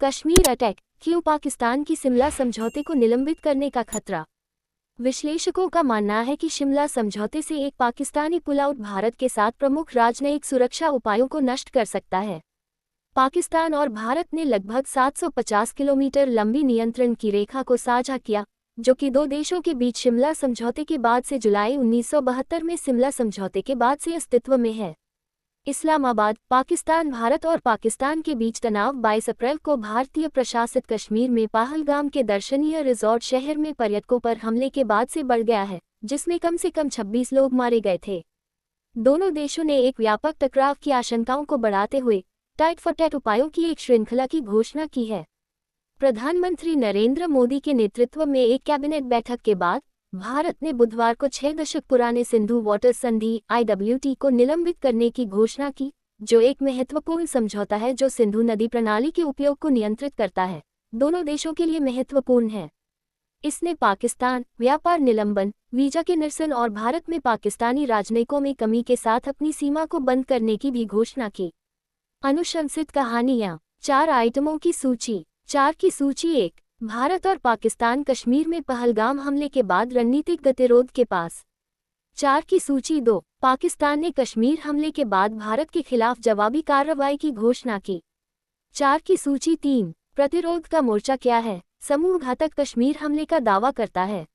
Kashmir attack, क्यों पाकिस्तान की शिमला समझौते को निलंबित करने का खतरा। विश्लेषकों का मानना है कि शिमला समझौते से एक पाकिस्तानी पुलआउट भारत के साथ प्रमुख राजनयिक सुरक्षा उपायों को नष्ट कर सकता है। पाकिस्तान और भारत ने लगभग 750 किलोमीटर लंबी नियंत्रण की रेखा को साझा किया, जो कि दो देशों के बीच शिमला समझौते के बाद से जुलाई 1972 में शिमला समझौते के बाद से अस्तित्व में है। इस्लामाबाद, पाकिस्तान। भारत और पाकिस्तान के बीच तनाव 22 अप्रैल को भारतीय प्रशासित कश्मीर में पहलगाम के दर्शनीय रिजॉर्ट शहर में पर्यटकों पर हमले के बाद से बढ़ गया है, जिसमें कम से कम 26 लोग मारे गए थे। दोनों देशों ने एक व्यापक टकराव की आशंकाओं को बढ़ाते हुए टाइट फॉर टैट उपायों की एक श्रृंखला की घोषणा की है। प्रधानमंत्री नरेंद्र मोदी के नेतृत्व में एक कैबिनेट बैठक के बाद भारत ने बुधवार को 6 दशक पुराने सिंधु वाटर संधि (IWT) को निलंबित करने की घोषणा की, जो एक महत्वपूर्ण समझौता है जो सिंधु नदी प्रणाली के उपयोग को नियंत्रित करता है। दोनों देशों के लिए महत्वपूर्ण है। इसने पाकिस्तान, व्यापार निलंबन, वीजा के निरसन और भारत में पाकिस्तानी राजनयिकों में कमी के साथ अपनी सीमा को बंद करने की भी घोषणा की। अनुशंसित कहानियां। 4 आइटमों की सूची। 4 की सूची। 1, भारत और पाकिस्तान कश्मीर में पहलगाम हमले के बाद रणनीतिक गतिरोध के पास। 4 की सूची। 2, पाकिस्तान ने कश्मीर हमले के बाद भारत के खिलाफ जवाबी कार्रवाई की घोषणा की। 4 की सूची। 3, प्रतिरोध का मोर्चा क्या है, समूह घातक कश्मीर हमले का दावा करता है।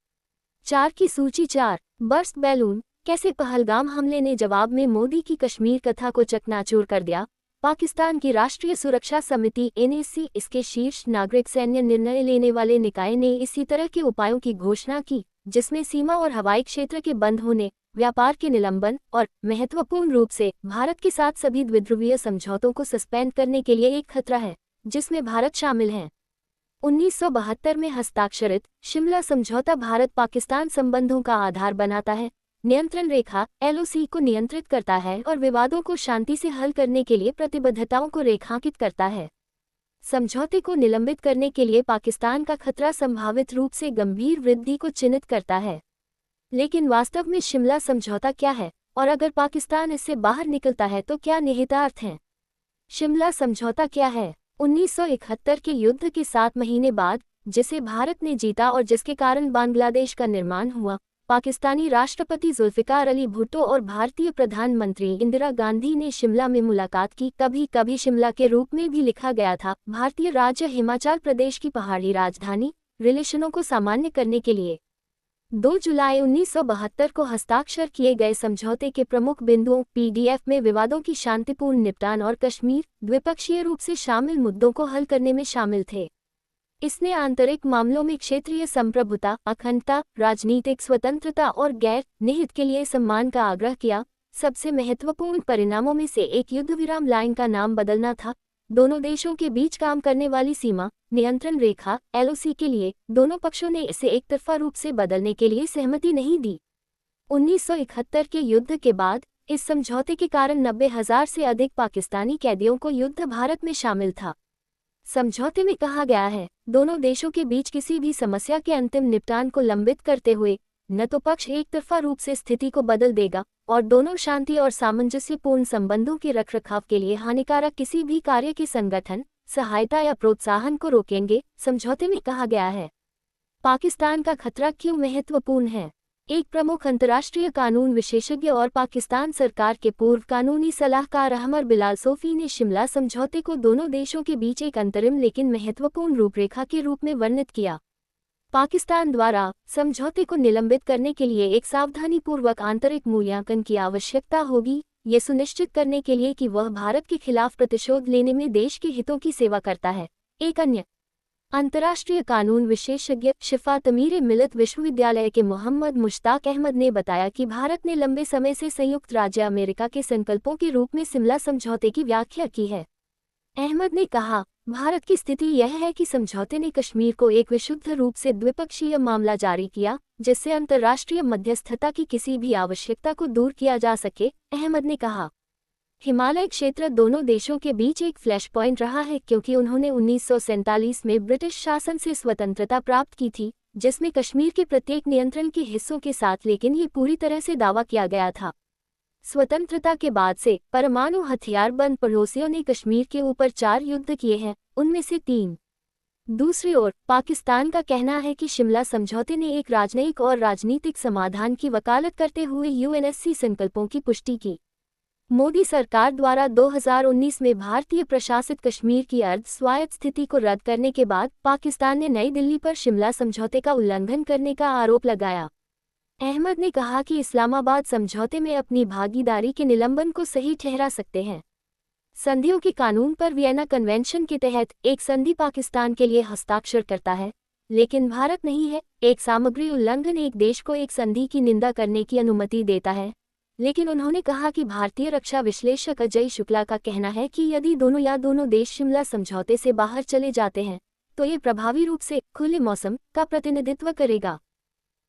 4 की सूची। 4, बर्स्ट बैलून, कैसे पहलगाम हमले ने जवाब में मोदी की कश्मीर कथा को चकनाचूर कर दिया। पाकिस्तान की राष्ट्रीय सुरक्षा समिति (NSC), इसके शीर्ष नागरिक सैन्य निर्णय लेने वाले निकाय ने इसी तरह के उपायों की घोषणा की, जिसमें सीमा और हवाई क्षेत्र के बंद होने, व्यापार के निलंबन और, महत्वपूर्ण रूप से, भारत के साथ सभी द्विध्रुवीय समझौतों को सस्पेंड करने के लिए एक खतरा है, जिसमें भारत शामिल है। 1972 में हस्ताक्षरित शिमला समझौता भारत पाकिस्तान संबंधों का आधार बनाता है, नियंत्रण रेखा (LOC) को नियंत्रित करता है और विवादों को शांति से हल करने के लिए प्रतिबद्धताओं को रेखांकित करता है। समझौते को निलंबित करने के लिए पाकिस्तान का खतरा संभावित रूप से गंभीर वृद्धि को चिन्हित करता है। लेकिन वास्तव में शिमला समझौता क्या है, और अगर पाकिस्तान इससे बाहर निकलता है तो क्या निहितार्थ हैं? शिमला समझौता क्या है? 1971 के युद्ध के 7 महीने बाद, जिसे भारत ने जीता और जिसके कारण बांग्लादेश का निर्माण हुआ, पाकिस्तानी राष्ट्रपति जुल्फिकार अली भुट्टो और भारतीय प्रधानमंत्री इंदिरा गांधी ने शिमला में मुलाकात की। कभी कभी शिमला के रूप में भी लिखा गया था, भारतीय राज्य हिमाचल प्रदेश की पहाड़ी राजधानी, रिलेशनों को सामान्य करने के लिए। 2 जुलाई 1972 को हस्ताक्षर किए गए समझौते के प्रमुख बिंदुओं PDF में विवादों की शांतिपूर्ण निपटान और कश्मीर, द्विपक्षीय रूप से शामिल मुद्दों को हल करने में शामिल थे। इसने आंतरिक मामलों में क्षेत्रीय संप्रभुता, अखंडता, राजनीतिक स्वतंत्रता और गैर निहित के लिए सम्मान का आग्रह किया। सबसे महत्वपूर्ण परिणामों में से एक युद्ध विराम लाइन का नाम बदलना था। दोनों देशों के बीच काम करने वाली सीमा नियंत्रण रेखा (LOC) के लिए दोनों पक्षों ने इसे एकतरफा रूप से बदलने के लिए सहमति नहीं दी। 1971 के युद्ध के बाद इस समझौते के कारण 90,000 से अधिक पाकिस्तानी कैदियों को युद्ध भारत में शामिल था। समझौते में कहा गया है, दोनों देशों के बीच किसी भी समस्या के अंतिम निपटान को लंबित करते हुए, न तो पक्ष एकतरफा रूप से स्थिति को बदल देगा और दोनों शांति और सामंजस्यपूर्ण संबंधों के रखरखाव के लिए हानिकारक किसी भी कार्य के संगठन, सहायता या प्रोत्साहन को रोकेंगे। समझौते में कहा गया है। पाकिस्तान का खतरा क्यों महत्वपूर्ण है? एक प्रमुख अंतर्राष्ट्रीय कानून विशेषज्ञ और पाकिस्तान सरकार के पूर्व कानूनी सलाहकार अहमद बिलाल सोफी ने शिमला समझौते को दोनों देशों के बीच एक अंतरिम लेकिन महत्वपूर्ण रूपरेखा के रूप में वर्णित किया। पाकिस्तान द्वारा समझौते को निलंबित करने के लिए एक सावधानीपूर्वक आंतरिक मूल्यांकन की आवश्यकता होगी, ये सुनिश्चित करने के लिए कि वह भारत के खिलाफ प्रतिशोध लेने में देश के हितों की सेवा करता है। एक अन्य अंतर्राष्ट्रीय कानून विशेषज्ञ शिफा तमीर मिलत विश्वविद्यालय के मोहम्मद मुश्ताक अहमद ने बताया कि भारत ने लंबे समय से संयुक्त राज्य अमेरिका के संकल्पों के रूप में शिमला समझौते की व्याख्या की है। अहमद ने कहा, भारत की स्थिति यह है कि समझौते ने कश्मीर को एक विशुद्ध रूप से द्विपक्षीय मामला जारी किया, जिससे अंतर्राष्ट्रीय मध्यस्थता की किसी भी आवश्यकता को दूर किया जा सके। अहमद ने कहा, हिमालय क्षेत्र दोनों देशों के बीच एक फ्लैश पॉइंट रहा है क्योंकि उन्होंने 1947 में ब्रिटिश शासन से स्वतंत्रता प्राप्त की थी, जिसमें कश्मीर के प्रत्येक नियंत्रण के हिस्सों के साथ, लेकिन ये पूरी तरह से दावा किया गया था। स्वतंत्रता के बाद से परमाणु हथियार बंद पड़ोसियों ने कश्मीर के ऊपर 4 युद्ध किए हैं, उनमें से 3। दूसरी ओर पाकिस्तान का कहना है कि शिमला समझौते ने एक राजनयिक और राजनीतिक समाधान की वकालत करते हुए यूएनएससी संकल्पों की पुष्टि की। मोदी सरकार द्वारा 2019 में भारतीय प्रशासित कश्मीर की अर्ध स्वायत्त स्थिति को रद्द करने के बाद पाकिस्तान ने नई दिल्ली पर शिमला समझौते का उल्लंघन करने का आरोप लगाया। अहमद ने कहा कि इस्लामाबाद समझौते में अपनी भागीदारी के निलंबन को सही ठहरा सकते हैं। संधियों के कानून पर वियना कन्वेंशन के तहत एक संधि पाकिस्तान के लिए हस्ताक्षर करता है, लेकिन भारत नहीं है। एक सामग्री उल्लंघन एक देश को एक संधि की निंदा करने की अनुमति देता है, लेकिन उन्होंने कहा कि भारतीय रक्षा विश्लेषक अजय शुक्ला का कहना है कि यदि दोनों देश शिमला समझौते से बाहर चले जाते हैं तो ये प्रभावी रूप से खुले मौसम का प्रतिनिधित्व करेगा।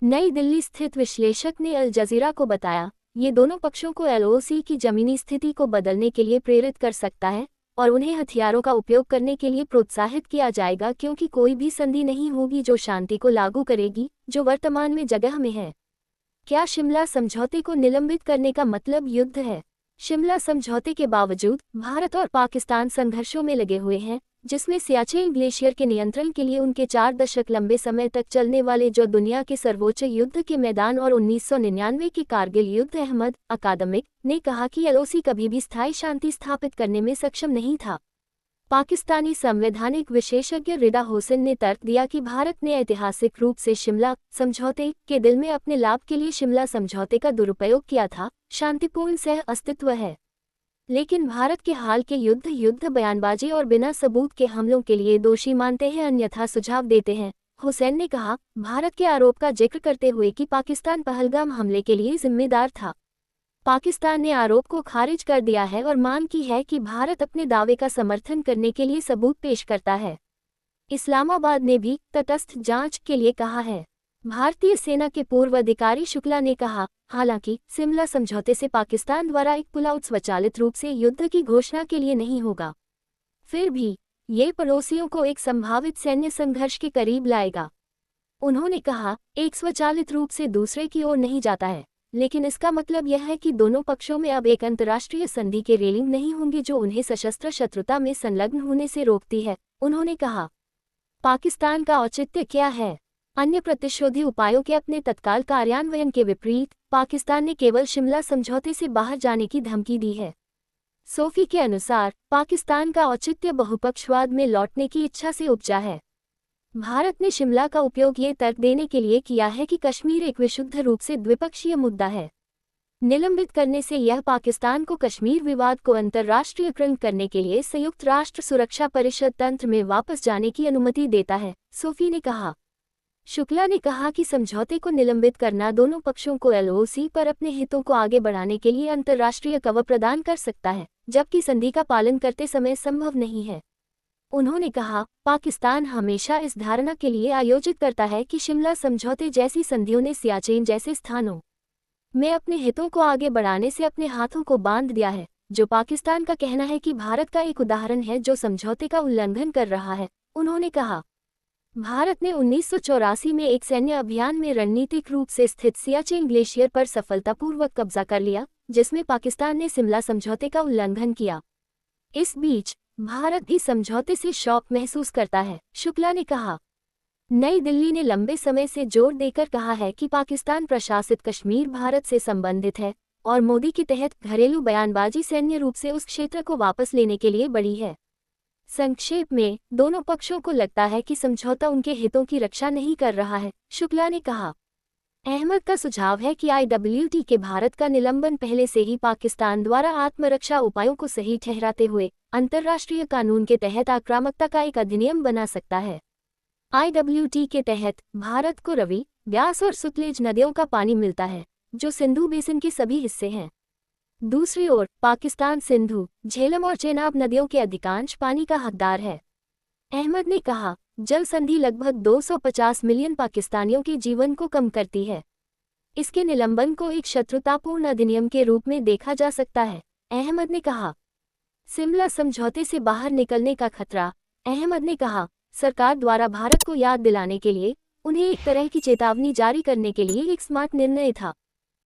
नई दिल्ली स्थित विश्लेषक ने अल जजीरा को बताया, ये दोनों पक्षों को एलओसी की जमीनी स्थिति को बदलने के लिए प्रेरित कर सकता है और उन्हें हथियारों का उपयोग करने के लिए प्रोत्साहित किया जाएगा, क्योंकि कोई भी संधि नहीं होगी जो शांति को लागू करेगी, जो वर्तमान में जगह में है। क्या शिमला समझौते को निलंबित करने का मतलब युद्ध है? शिमला समझौते के बावजूद भारत और पाकिस्तान संघर्षों में लगे हुए हैं, जिसमें सियाचिन ग्लेशियर के नियंत्रण के लिए उनके 4 दशक लंबे समय तक चलने वाले जो दुनिया के सर्वोच्च युद्ध के मैदान और 1999 के कारगिल युद्ध। अहमद अकादमिक ने कहा कि एलओसी कभी भी स्थायी शांति स्थापित करने में सक्षम नहीं था। पाकिस्तानी संवैधानिक विशेषज्ञ रिदा हुसैन ने तर्क दिया कि भारत ने ऐतिहासिक रूप से शिमला समझौते के दिल में अपने लाभ के लिए शिमला समझौते का दुरुपयोग किया था। शांतिपूर्ण सह अस्तित्व है, लेकिन भारत के हाल के युद्ध बयानबाजी और बिना सबूत के हमलों के लिए दोषी मानते हैं, अन्यथा सुझाव देते हैं। हुसैन ने कहा, भारत के आरोप का जिक्र करते हुए कि पाकिस्तान पहलगाम हमले के लिए जिम्मेदार था। पाकिस्तान ने आरोप को खारिज कर दिया है और मांग की है कि भारत अपने दावे का समर्थन करने के लिए सबूत पेश करता है। इस्लामाबाद ने भी तटस्थ जांच के लिए कहा है। भारतीय सेना के पूर्व अधिकारी शुक्ला ने कहा, हालांकि शिमला समझौते से पाकिस्तान द्वारा एक पुलआउट स्वचालित रूप से युद्ध की घोषणा के लिए नहीं होगा, फिर भी ये पड़ोसियों को एक संभावित सैन्य संघर्ष के करीब लाएगा। उन्होंने कहा, एक स्वचालित रूप से दूसरे की ओर नहीं जाता है, लेकिन इसका मतलब यह है कि दोनों पक्षों में अब एक अंतर्राष्ट्रीय संधि के रेलिंग नहीं होंगी जो उन्हें सशस्त्र शत्रुता में संलग्न होने से रोकती है। उन्होंने कहा, पाकिस्तान का औचित्य क्या है? अन्य प्रतिशोधी उपायों के अपने तत्काल कार्यान्वयन के विपरीत पाकिस्तान ने केवल शिमला समझौते से बाहर जाने की धमकी दी है। सोफी के अनुसार पाकिस्तान का औचित्य बहुपक्षवाद में लौटने की इच्छा से उपजा है। भारत ने शिमला का उपयोग ये तर्क देने के लिए किया है कि कश्मीर एक विशुद्ध रूप से द्विपक्षीय मुद्दा है। निलंबित करने से यह पाकिस्तान को कश्मीर विवाद को अंतर्राष्ट्रीयकरण करने के लिए संयुक्त राष्ट्र सुरक्षा परिषद तंत्र में वापस जाने की अनुमति देता है, सोफी ने कहा। शुक्ला ने कहा कि समझौते को निलंबित करना दोनों पक्षों को एलओसी पर अपने हितों को आगे बढ़ाने के लिए अंतर्राष्ट्रीय कवर प्रदान कर सकता है, जबकि संधि का पालन करते समय संभव नहीं है। उन्होंने कहा, पाकिस्तान हमेशा इस धारणा के लिए आयोजित करता है कि शिमला समझौते जैसी संधियों ने सियाचिन जैसे स्थानों में अपने हितों को आगे बढ़ाने से अपने हाथों को बांध दिया है, जो पाकिस्तान का कहना है कि भारत का एक उदाहरण है जो समझौते का उल्लंघन कर रहा है। उन्होंने कहा, भारत ने 1984 में एक सैन्य अभियान में रणनीतिक रूप से स्थित सियाचिन ग्लेशियर पर सफलतापूर्वक कब्जा कर लिया, जिसमें पाकिस्तान ने शिमला समझौते का उल्लंघन किया। इस बीच भारत भी समझौते से शौक महसूस करता है, शुक्ला ने कहा। नई दिल्ली ने लंबे समय से जोर देकर कहा है कि पाकिस्तान प्रशासित कश्मीर भारत से संबंधित है और मोदी के तहत घरेलू बयानबाजी सैन्य रूप से उस क्षेत्र को वापस लेने के लिए बड़ी है। संक्षेप में, दोनों पक्षों को लगता है कि समझौता उनके हितों की रक्षा नहीं कर रहा है, शुक्ला ने कहा। अहमद का सुझाव है कि IWT के भारत का निलंबन पहले से ही पाकिस्तान द्वारा आत्मरक्षा उपायों को सही ठहराते हुए अंतर्राष्ट्रीय कानून के तहत आक्रामकता का एक अधिनियम बना सकता है। IWT के तहत भारत को रवि, ब्यास और सतलुज नदियों का पानी मिलता है, जो सिंधु बेसिन के सभी हिस्से हैं। दूसरी ओर पाकिस्तान सिंधु, झेलम और चेनाब नदियों के अधिकांश पानी का हकदार है। अहमद ने कहा, जल संधि लगभग 250 मिलियन पाकिस्तानियों के जीवन को कम करती है। इसके निलंबन को एक शत्रुतापूर्ण अधिनियम के रूप में देखा जा सकता है, अहमद ने कहा। शिमला समझौते से बाहर निकलने का खतरा, अहमद ने कहा, सरकार द्वारा भारत को याद दिलाने के लिए उन्हें एक तरह की चेतावनी जारी करने के लिए एक स्मार्ट निर्णय था।